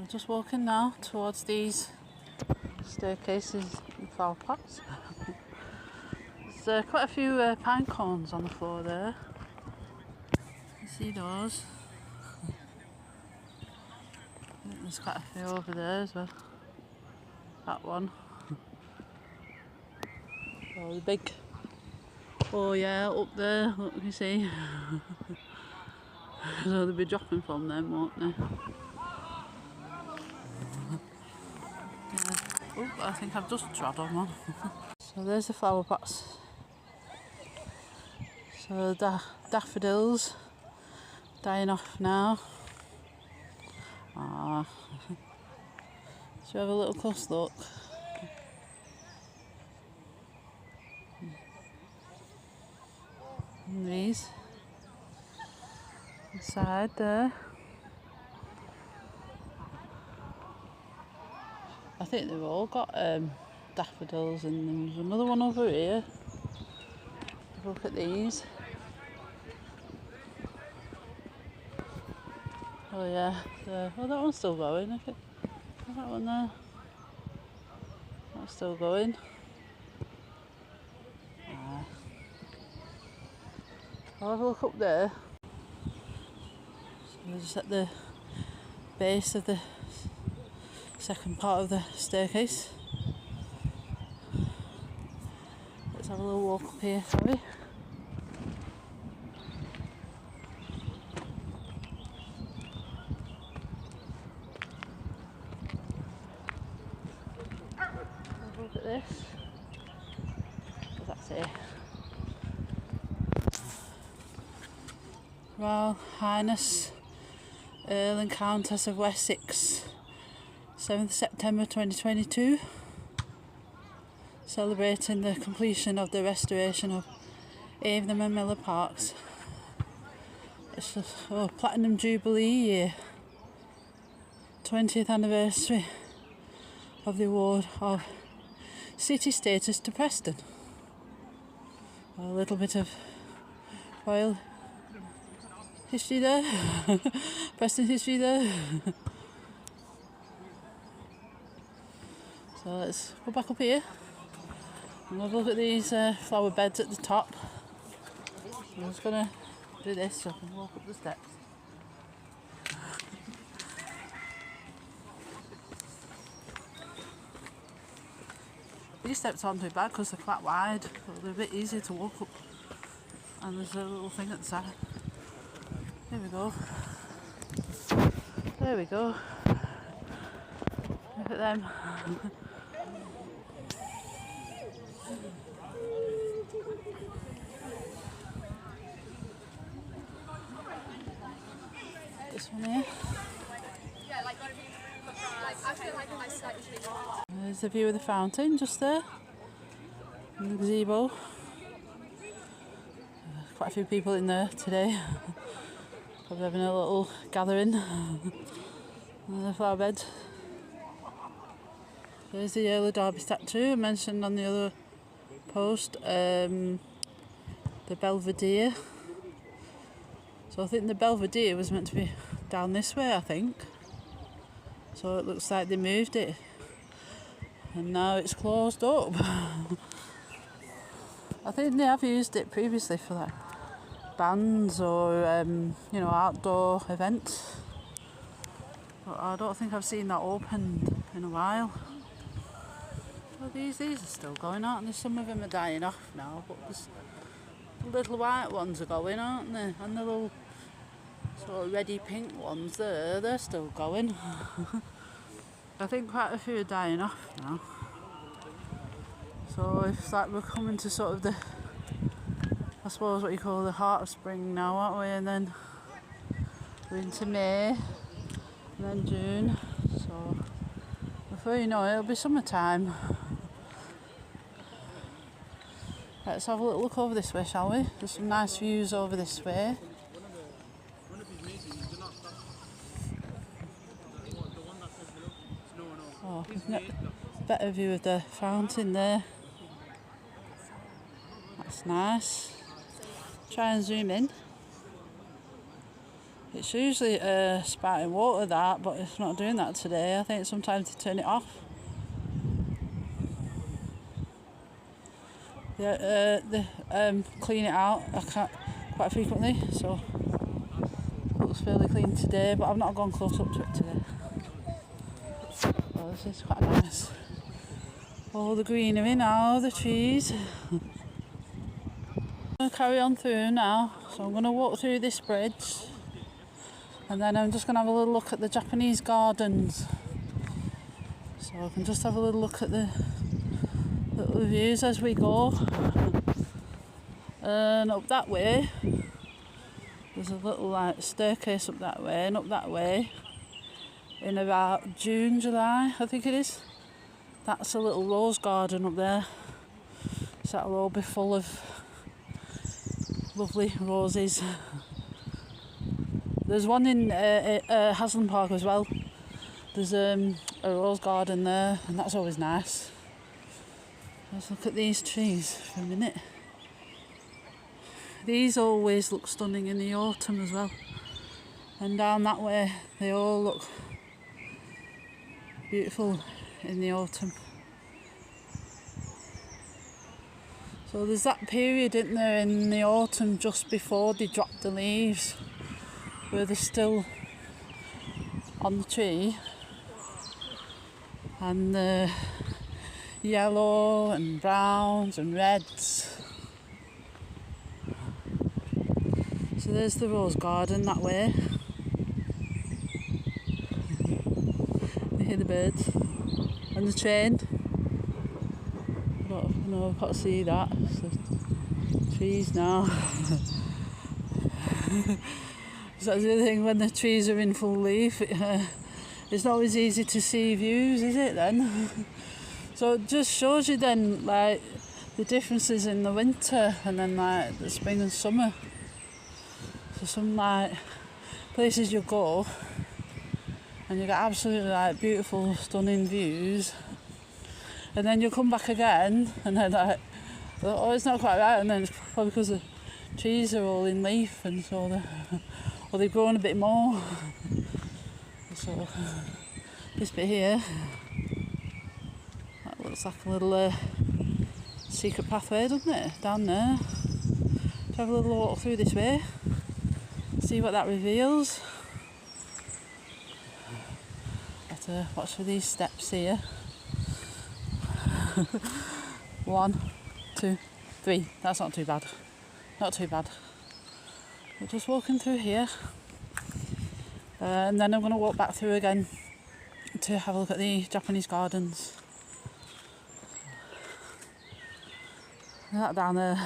We're just walking now towards these staircases and flower pots. There's quite a few pine cones on the floor there. You see those? There's quite a few over there as well. That one. Oh, the big. Oh yeah, up there. Look, you see. So they'll be dropping from them, won't they? Yeah. Oh, I think I've just trod on one. So there's the flower pots. So daffodils dying off now. Ah, should we have a little close look? And these inside there. I think they've all got daffodils in them. There's another one over here. Look at these. Oh yeah, oh that one's still going. Look at that one there. That's still going. Ah. I'll have a look up there. So we're just at the base of the second part of the staircase. Let's have a little walk up here, shall we? Look at this. What's that say? Royal Highness Earl and Countess of Wessex, 7th September 2022. Celebrating the completion of the restoration of Avon and Miller Parks. It's a Platinum Jubilee year. 20th anniversary of the award of city status to Preston. A little bit of royal history there. Preston history there. So let's go back up here and have a look at these flower beds at the top. I'm just going to do this so I can walk up the steps. These steps aren't too bad because they're quite wide, but they're a bit easier to walk up. And there's a little thing at the side. There we go. There we go. Look at them. This one here. There's the view of the fountain just there. And the gazebo. Quite a few people in there today. Probably having a little gathering. And the flower bed. There's the Earl of Derby statue I mentioned on the other post. The Belvedere. So I think the Belvedere was meant to be down this way, I think. So it looks like they moved it. And now it's closed up. I think they have used it previously for like bands or outdoor events. But I don't think I've seen that opened in a while. Well, these are still going, aren't they? Some of them are dying off now, but there's the little white ones are going, aren't they? And the little sort of reddy pink ones there, they're still going. I think quite a few are dying off now. So it's like we're coming to sort of the, I suppose what you call the heart of spring now, aren't we? And then we're into May, and then June. So before you know it, it'll be summertime. Let's have a little look over this way, shall we? There's some nice views over this way. Oh, isn't it a better view of the fountain there? That's nice. Try and zoom in. It's usually sparkling water that, but it's not doing that today. I think sometimes they turn it off. Yeah, they clean it out quite frequently, so it looks fairly clean today, but I've not gone close up to it today. Oh, this is quite nice. All the greenery now, the trees. I'm going to carry on through now, so I'm going to walk through this bridge and then I'm just going to have a little look at the Japanese gardens. So I can just have a little look at the views as we go. And up that way, there's a little like staircase up that way, and up that way, in about June, July, I think it is. That's a little rose garden up there. So that'll all be full of lovely roses. There's one in Haslam Park as well. There's a rose garden there, and that's always nice. Let's look at these trees for a minute. These always look stunning in the autumn as well. And down that way, they all look beautiful in the autumn. So there's that period, isn't there, in the autumn just before they drop the leaves, where they're still on the tree, and the yellow and browns and reds. So there's the rose garden that way. You hear the birds and the train. I don't know, I can't see that. So trees now. So that's the other thing, when the trees are in full leaf, it's not always easy to see views, is it then? So it just shows you then like the differences in the winter and then like the spring and summer. So some like places you go and you get absolutely like beautiful, stunning views, and then you come back again and then like, oh, it's not quite right, and then it's probably because the trees are all in leaf and so they've grown a bit more. So this bit here, that looks like a little secret pathway, doesn't it, down there. Let's have a little walk through this way, see what that reveals. Have to watch for these steps here. 1, 2, 3. That's not too bad. Not too bad. We're just walking through here, and then I'm going to walk back through again to have a look at the Japanese gardens. That down there,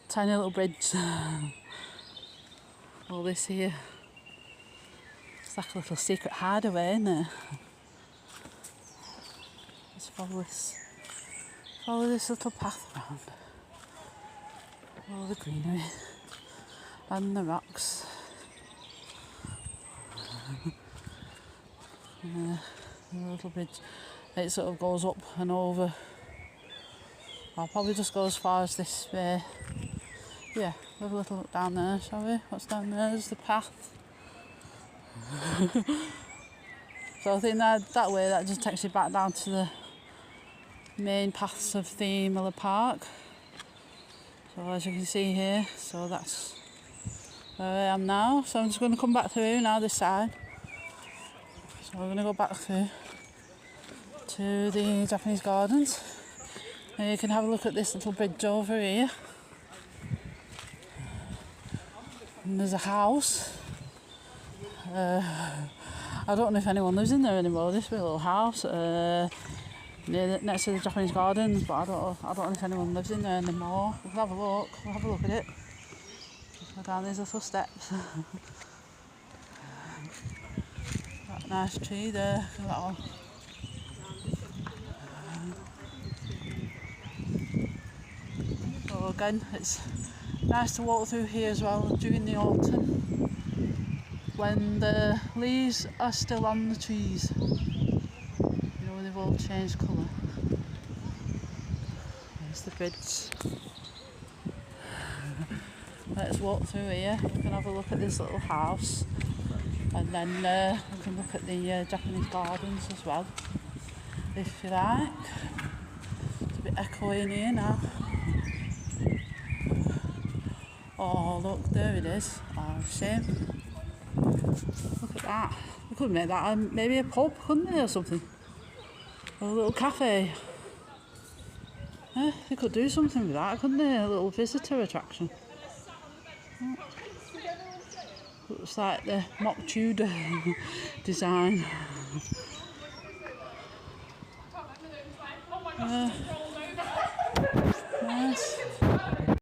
tiny little bridge. All this here, it's like a little secret hideaway, isn't it? Let's follow this little path around. All the greenery and the rocks. The little bridge, it sort of goes up and over. I'll probably just go as far as this way. Yeah, we'll have a little look down there, shall we? What's down there? There's the path. So I think that way, that just takes you back down to the main paths of the Miller Park. So as you can see here, so that's where I am now. So I'm just going to come back through now this side. So we're going to go back through to the Japanese gardens. And you can have a look at this little bridge over here. And there's a house. I don't know if anyone lives in there anymore, this little house. Next to the Japanese gardens, but I don't know if anyone lives in there anymore. We'll have a look at it. Just go down these little steps. That nice tree there, look at that one. So again, it's nice to walk through here as well during the autumn, when the leaves are still on the trees. You know, they've all changed colour. There's the bridge. let's walk through here. We can have a look at this little house, and then we can look at the Japanese gardens as well, if you like. It's a bit echoey in here now. Oh look, there it is. Oh, shame. Look at that. We could make that maybe a pub, couldn't they, or something? Or a little cafe. They could do something with that, couldn't they? A little visitor attraction. Looks like the mock Tudor design. Nice.